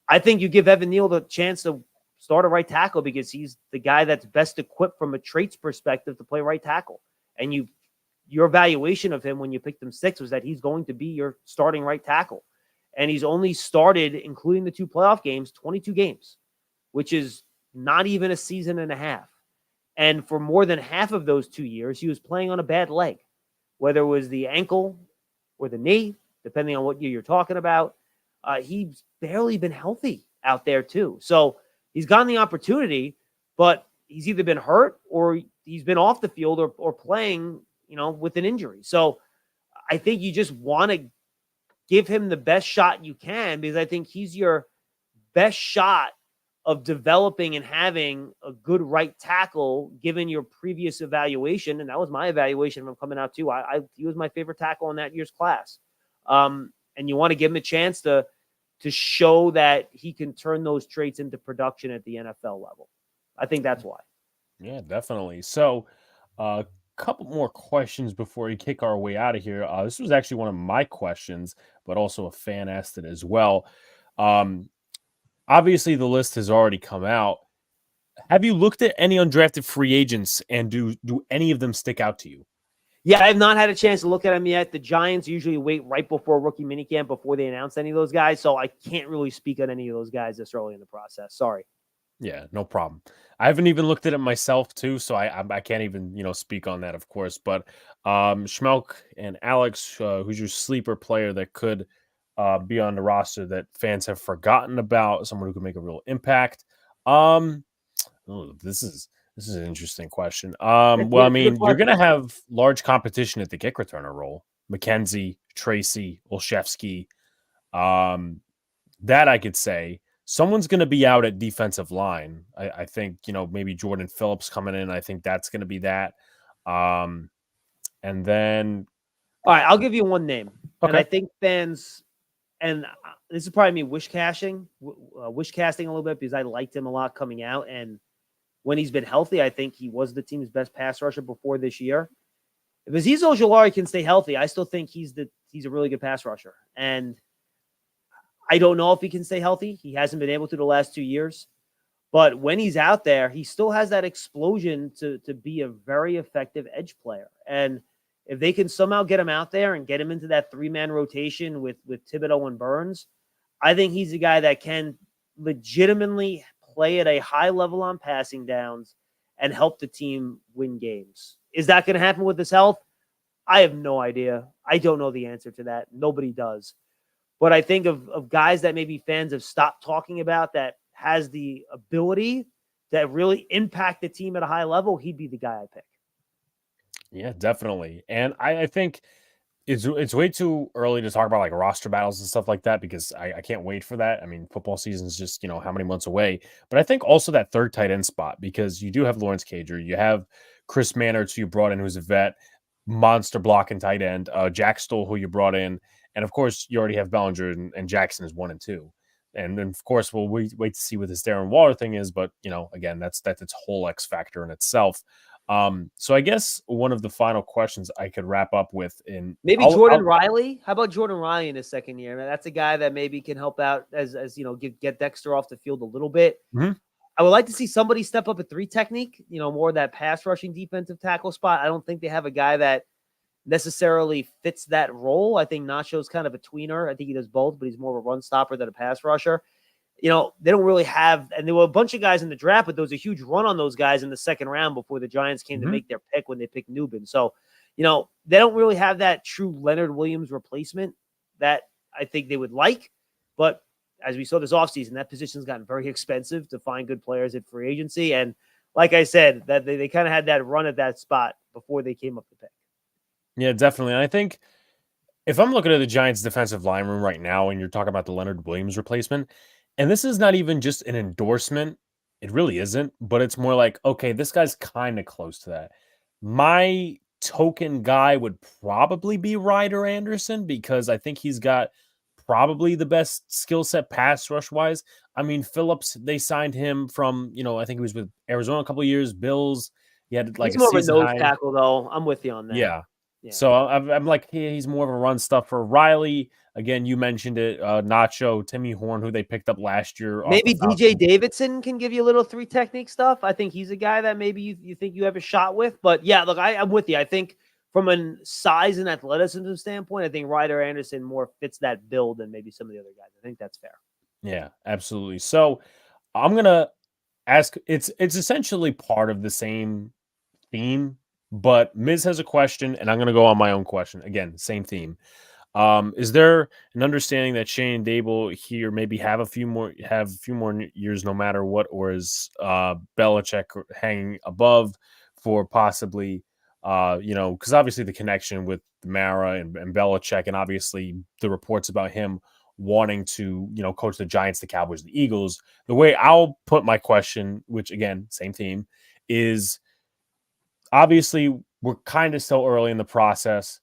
B: I think you give Evan Neal the chance to start a right tackle because he's the guy that's best equipped from a traits perspective to play right tackle. And your evaluation of him when you picked him 6 was that he's going to be your starting right tackle. And he's only started, including the 2 playoff games, 22 games, which is not even a season and a half. And for more than half of those 2 years, he was playing on a bad leg, whether it was the ankle or the knee, depending on what year you're talking about. He's barely been healthy out there too. So he's gotten the opportunity, but he's either been hurt or he's been off the field or playing, with an injury. So I think you just want to give him the best shot you can, because I think he's your best shot of developing and having a good right tackle given your previous evaluation. And that was my evaluation from coming out too. He was my favorite tackle in that year's class. And you want to give him a chance to show that he can turn those traits into production at the NFL level. I think that's why.
A: Yeah, definitely. So couple more questions before we kick our way out of here. This was actually one of my questions, but also a fan asked it as well. Obviously, the list has already come out. Have you looked at any undrafted free agents, and do any of them stick out to you?
B: Yeah, I have not had a chance to look at them yet. The Giants usually wait right before rookie minicamp before they announce any of those guys, so I can't really speak on any of those guys this early in the process. Sorry.
A: Yeah, no problem. I haven't even looked at it myself too, so I can't even speak on that, of course. But Schmeelk and Alex, who's your sleeper player that could be on the roster that fans have forgotten about, someone who could make a real impact? This is an interesting question. Well, I mean, you're gonna have large competition at the kick returner role. McKenzie, Tracy, Olszewski. That I could say. Someone's going to be out at defensive line. I think, maybe Jordan Phillips coming in. I think that's going to be that. And then.
B: All right, I'll give you one name.
A: Okay.
B: And I think fans, and this is probably me wish casting a little bit because I liked him a lot coming out. And when he's been healthy, I think he was the team's best pass rusher before this year. If Azeez Ojulari can stay healthy, I still think he's a really good pass rusher. And I don't know if he can stay healthy. He hasn't been able to the last 2 years. But when he's out there, he still has that explosion to be a very effective edge player. And if they can somehow get him out there and get him into that 3-man rotation with Thibodeau and Burns, I think he's a guy that can legitimately play at a high level on passing downs and help the team win games. Is that going to happen with his health? I have no idea. I don't know the answer to that. Nobody does. But I think of guys that maybe fans have stopped talking about that has the ability to really impact the team at a high level, he'd be the guy I pick.
A: Yeah, definitely. And I think it's way too early to talk about like roster battles and stuff like that because I can't wait for that. I mean, football season's just, how many months away. But I think also that third tight end spot, because you do have Lawrence Cager, you have Chris Manners, who you brought in, who's a vet, monster block and tight end, Jack Stoll, who you brought in, and of course you already have Bellinger and Jackson is 1 and 2. And then of course we'll wait to see what this Darren Waller thing is, but again, that's its whole X factor in itself. So I guess one of the final questions I could wrap up with
B: maybe Jordan Riley. How about Jordan Riley in his second year? That's a guy that maybe can help out as get Dexter off the field a little bit.
A: Mm-hmm.
B: I would like to see somebody step up at 3 technique, more of that pass rushing defensive tackle spot. I don't think they have a guy that necessarily fits that role. I think Nacho's kind of a tweener. I think he does both, but he's more of a run stopper than a pass rusher. They don't really have, and there were a bunch of guys in the draft, but there was a huge run on those guys in the second round before the Giants came to make their pick when they picked Nubin. So, they don't really have that true Leonard Williams replacement that I think they would like. But as we saw this offseason, that position's gotten very expensive to find good players at free agency. And like I said, that they kind of had that run at that spot before they came up the pick.
A: Yeah, definitely. And I think if I'm looking at the Giants defensive line room right now, and you're talking about the Leonard Williams replacement, and this is not even just an endorsement, it really isn't, but it's more like, okay, this guy's kind of close to that. My token guy would probably be Ryder Anderson, because I think he's got probably the best skill set pass rush wise. I mean, Phillips, they signed him from, I think he was with Arizona a couple of years, Bills. He had like
B: he's more of a nose
A: high
B: tackle, though. I'm with you on that.
A: Yeah. So I'm like, he's more of a run stuff for Riley. Again, you mentioned it, Nacho, Timmy Horn, who they picked up last year.
B: Maybe DJ Davidson can give you a little 3 technique stuff. I think he's a guy that maybe you think you have a shot with. But yeah, look, I'm with you. I think from a size and athleticism standpoint, I think Ryder Anderson more fits that build than maybe some of the other guys. I think that's fair.
A: Yeah, absolutely. So I'm gonna ask. It's essentially part of the same theme, but Miz has a question, and I'm going to go on my own question. Again, same theme. Is there an understanding that Shane and Dable here maybe have a few more years no matter what, or is Belichick hanging above for possibly, because obviously the connection with Mara and Belichick, and obviously the reports about him wanting to, coach the Giants, the Cowboys, the Eagles. The way I'll put my question, which again, same theme, is obviously we're kind of still early in the process.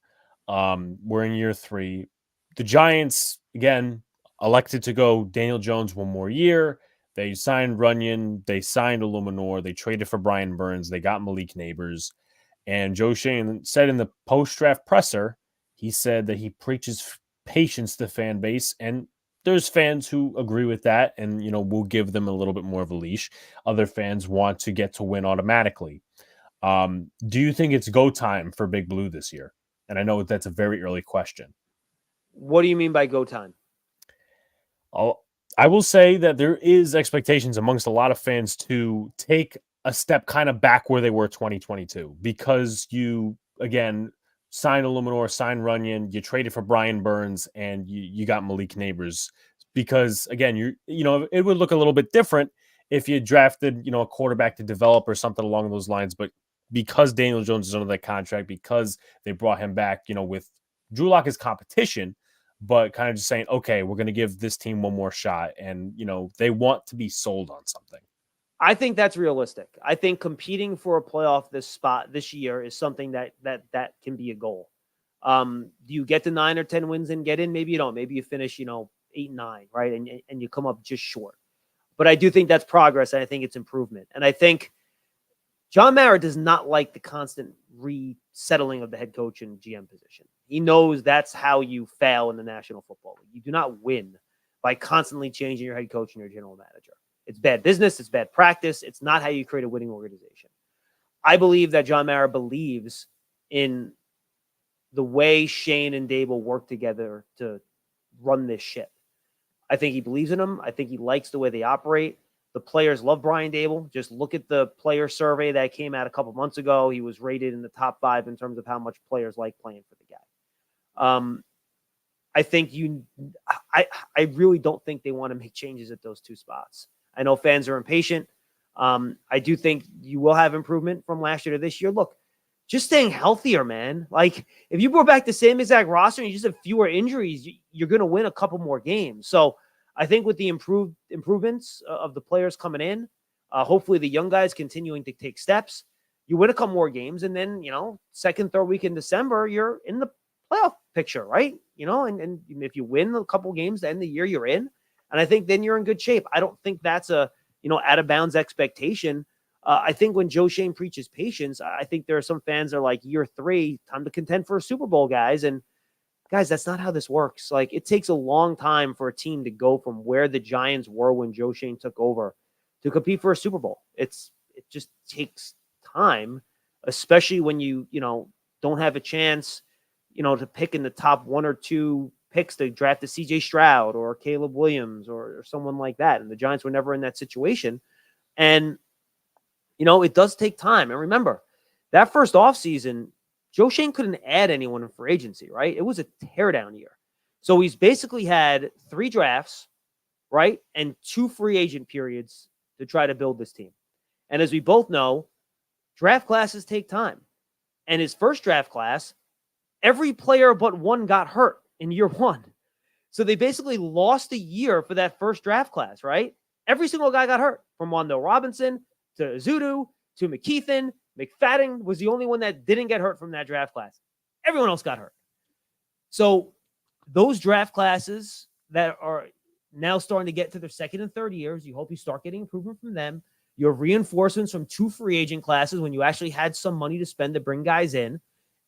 A: We're in year 3. The Giants, again, elected to go Daniel Jones one more year. They signed Runyon. They signed Illuminor. They traded for Brian Burns. They got Malik Neighbors. And Joe Schoen said in the post-draft presser, he said that he preaches patience to the fan base. And there's fans who agree with that. And, we'll give them a little bit more of a leash. Other fans want to get to win automatically. Do you think it's go time for Big Blue this year? And I know that's a very early question.
B: What do you mean by go time?
A: I will say that there is expectations amongst a lot of fans to take a step kind of back where they were 2022, because you, again, signed Illuminor, signed Runyon, you traded for Brian Burns, and you got Malik Neighbors. Because, again, it would look a little bit different if you drafted, a quarterback to develop or something along those lines. But because Daniel Jones is under that contract, because they brought him back, with Drew Lock as competition, but kind of just saying, okay, we're going to give this team one more shot. And, they want to be sold on something.
B: I think that's realistic. I think competing for a playoff this year is something that can be a goal. Do you get to 9 or 10 wins and get in? Maybe you don't. Maybe you finish, 8 and 9, right? And you come up just short. But I do think that's progress, and I think it's improvement. And I think John Mara does not like the constant resettling of the head coach and GM position. He knows that's how you fail in the National Football League. You do not win by constantly changing your head coach and your general manager. It's bad business. It's bad practice. It's not how you create a winning organization. I believe that John Mara believes in the way Shane and Dable work together to run this ship. I think he believes in them. I think he likes the way they operate. The players love Brian Dable. Just look at the player survey that came out a couple months ago. He was rated in the top 5 in terms of how much players like playing for the guy. I think I really don't think they want to make changes at those 2 spots. I know fans are impatient. I do think you will have improvement from last year to this year. Look, just staying healthier, man. Like, if you brought back the same exact roster and you just have fewer injuries, you're going to win a couple more games. So I think with the improvements of the players coming in, hopefully the young guys continuing to take steps, You win a couple more games, and then, second, third week in December, you're in the playoff picture, right? And if you win a couple games to end the year, you're in. And I think then you're in good shape. I don't think that's a, out of bounds expectation. I think when Joe Shane preaches patience, I think there are some fans that are like, year 3, time to contend for a Super Bowl, guys. And guys, that's not how this works. Like, it takes a long time for a team to go from where the Giants were when Joe Shane took over to compete for a Super Bowl. It just takes time, especially when you don't have a chance, to pick in the top 1 or 2 picks to draft a CJ Stroud or Caleb Williams or someone like that. And the Giants were never in that situation. And, it does take time. And remember, that first offseason, Joe Shane couldn't add anyone in free agency, right? It was a teardown year. So he's basically had 3 drafts, right? And 2 free agent periods to try to build this team. And as we both know, draft classes take time. And his first draft class, every player but one got hurt in year 1. So they basically lost a year for that first draft class, right? Every single guy got hurt, from Wando Robinson to Zudu to McKeithen. McFadden was the only one that didn't get hurt from that draft class. Everyone else got hurt. So those draft classes that are now starting to get to their second and third years, you hope you start getting improvement from them. Your reinforcements from 2 free agent classes when you actually had some money to spend to bring guys in.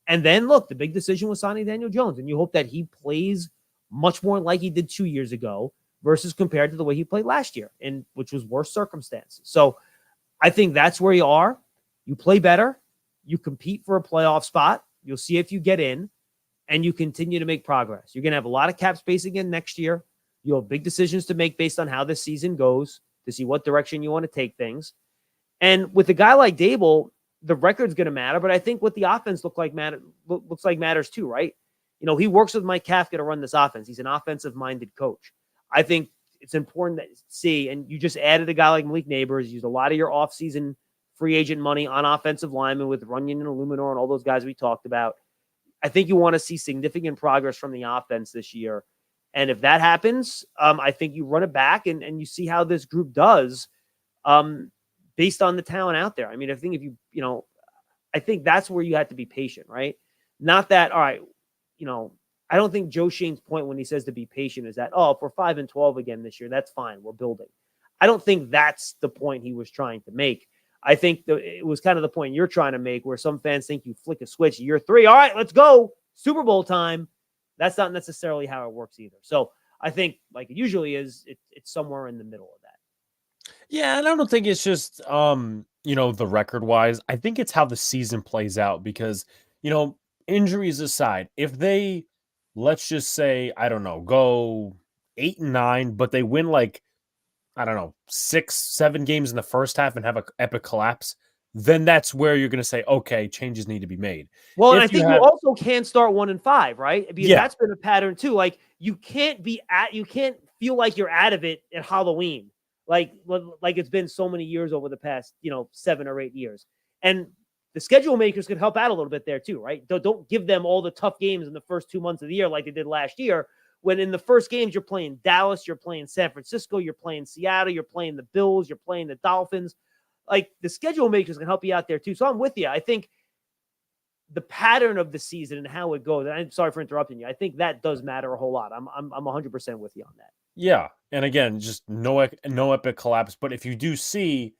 B: And then, look, the big decision was signing Daniel Jones, and you hope that he plays much more like he did 2 years ago versus compared to the way he played last year, which was worse circumstances. So I think that's where you are. You play better. You compete for a playoff spot. You'll see if you get in, and you continue to make progress. You're going to have a lot of cap space again next year. You'll have big decisions to make based on how this season goes to see what direction you want to take things. And with a guy like Dable, the record's going to matter, but I think what the offense looks like matters too, right? He works with Mike Kafka to run this offense. He's an offensive-minded coach. I think it's important to see, and you just added a guy like Malik Neighbors, used a lot of your offseason free agent money on offensive linemen with Runyon and Illuminor and all those guys we talked about. I think you want to see significant progress from the offense this year. And if that happens, I think you run it back and you see how this group does based on the talent out there. I mean, I think I think that's where you have to be patient, right? Not that, all right, I don't think Joe Shane's point when he says to be patient is that, if we're 5-12 again this year, that's fine. We're building. I don't think that's the point he was trying to make. I think it was kind of the point you're trying to make, where some fans think you flick a switch year 3. All right, let's go. Super Bowl time. That's not necessarily how it works either. So I think, like it usually is, it's somewhere in the middle of that.
A: Yeah, and I don't think it's just the record wise. I think it's how the season plays out because, injuries aside, if they, let's just say, I don't know, go 8-9, but they win like, I don't know, 6-7 games in the first half and have an epic collapse, then that's where you're going to say, okay, changes need to be made.
B: Well, and I think you also can't start 1-5, right? Because that's been a pattern too. Like, you can't feel like you're out of it at Halloween. Like it's been so many years over the past, 7 or 8 years. And the schedule makers could help out a little bit there too, right? Don't give them all the tough games in the first 2 months of the year like they did last year. When in the first games, you're playing Dallas, you're playing San Francisco, you're playing Seattle, you're playing the Bills, you're playing the Dolphins. Like, the schedule makers can help you out there too. So I'm with you. I think the pattern of the season and how it goes, and I'm sorry for interrupting you, I think that does matter a whole lot. I'm 100% with you on that.
A: Yeah. And again, just no epic collapse. But if you do see,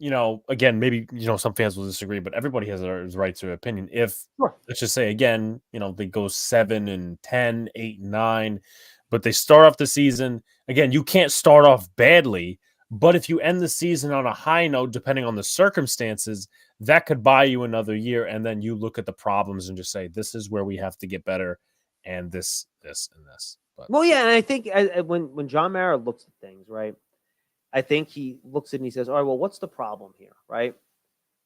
A: again, maybe, some fans will disagree, but everybody has a right to opinion. If, let's just say, again, they go 7-10, 8-9, but they start off the season, again, you can't start off badly, but if you end the season on a high note, depending on the circumstances, that could buy you another year. And then you look at the problems and just say, this is where we have to get better. And this, and this. But,
B: well, yeah. And I think when John Mara looks at things, right, I think he looks at it and he says, all right, well, what's the problem here, right?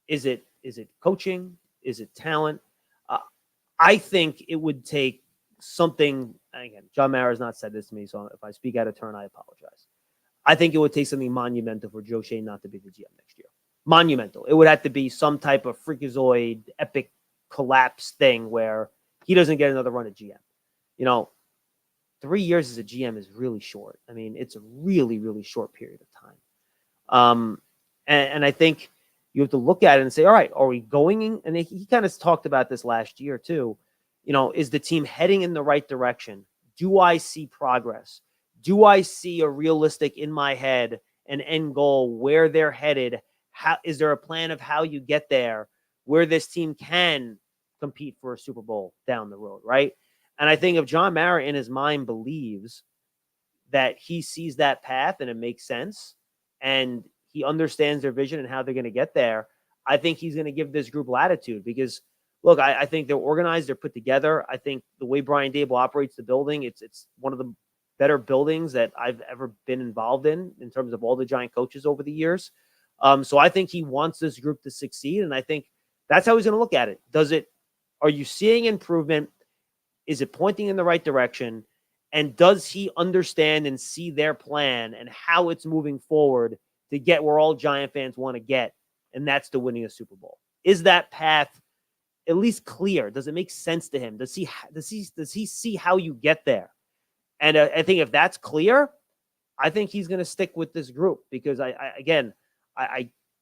B: Is it coaching? Is it talent? I think it would take something, again, John Mara has not said this to me, so if I speak out of turn, I apologize. I think it would take something monumental for Joe Shane not to be the GM next year. Monumental. It would have to be some type of freakazoid, epic collapse thing where he doesn't get another run at GM. 3 years as a GM is really short. I mean, it's a really, really short period of time. And I think You have to look at it and say, all right, are we going in? And he kind of talked about this last year too. Is the team heading in the right direction? Do I see progress? Do I see a realistic in my head, an end goal, where they're headed? How is there a plan of how you get there, where this team can compete for a Super Bowl down the road, right? And I think if John Mara in his mind believes that he sees that path and it makes sense, and he understands their vision and how they're going to get there, I think he's going to give this group latitude because, look, I think they're organized, they're put together. I think the way Brian Dable operates the building, it's one of the better buildings that I've ever been involved in terms of all the Giant coaches over the years. So I think he wants this group to succeed, and I think that's how he's going to look at it. Are you seeing improvement? Is it pointing in the right direction? And does he understand and see their plan and how it's moving forward to get where all Giant fans want to get? And that's to winning a Super Bowl. Is that path at least clear? Does it make sense to him? Does he see how you get there? And I think if that's clear, I think he's going to stick with this group because I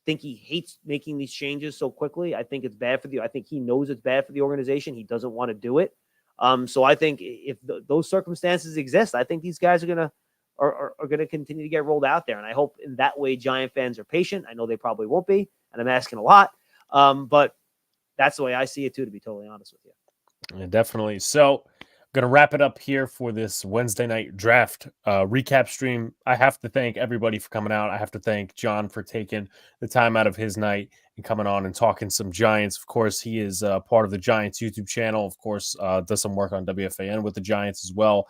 B: think he hates making these changes so quickly. I think it's bad I think he knows it's bad for the organization. He doesn't want to do it. So I think if those circumstances exist, I think these guys are gonna continue to get rolled out there, and I hope in that way Giant fans are patient. I know they probably won't be, and I'm asking a lot, but that's the way I see it too. To be totally honest with you,
A: yeah, definitely. So, I'm gonna wrap it up here for this Wednesday night draft recap stream. I have to thank everybody for coming out. I have to thank John for taking the time out of his night and coming on and talking some Giants. Of course, he is part of the Giants YouTube channel. Of course, does some work on WFAN with the Giants as well,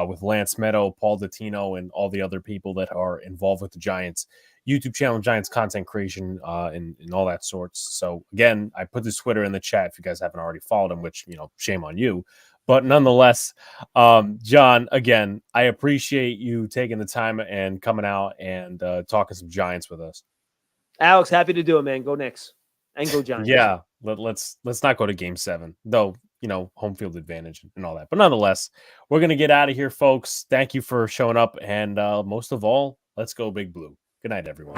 A: with Lance Meadow, Paul Dottino, and all the other people that are involved with the Giants YouTube channel, Giants content creation, and all that sorts. So again, I put this Twitter in the chat if you guys haven't already followed him, which, shame on you. But nonetheless, John, again, I appreciate you taking the time and coming out and talking some Giants with us.
B: Alex, happy to do it, man. Go Knicks and go Giants.
A: Yeah, let's not go to Game 7, though. Home field advantage and all that. But nonetheless, we're gonna get out of here, folks. Thank you for showing up, and most of all, let's go Big Blue. Good night, everyone.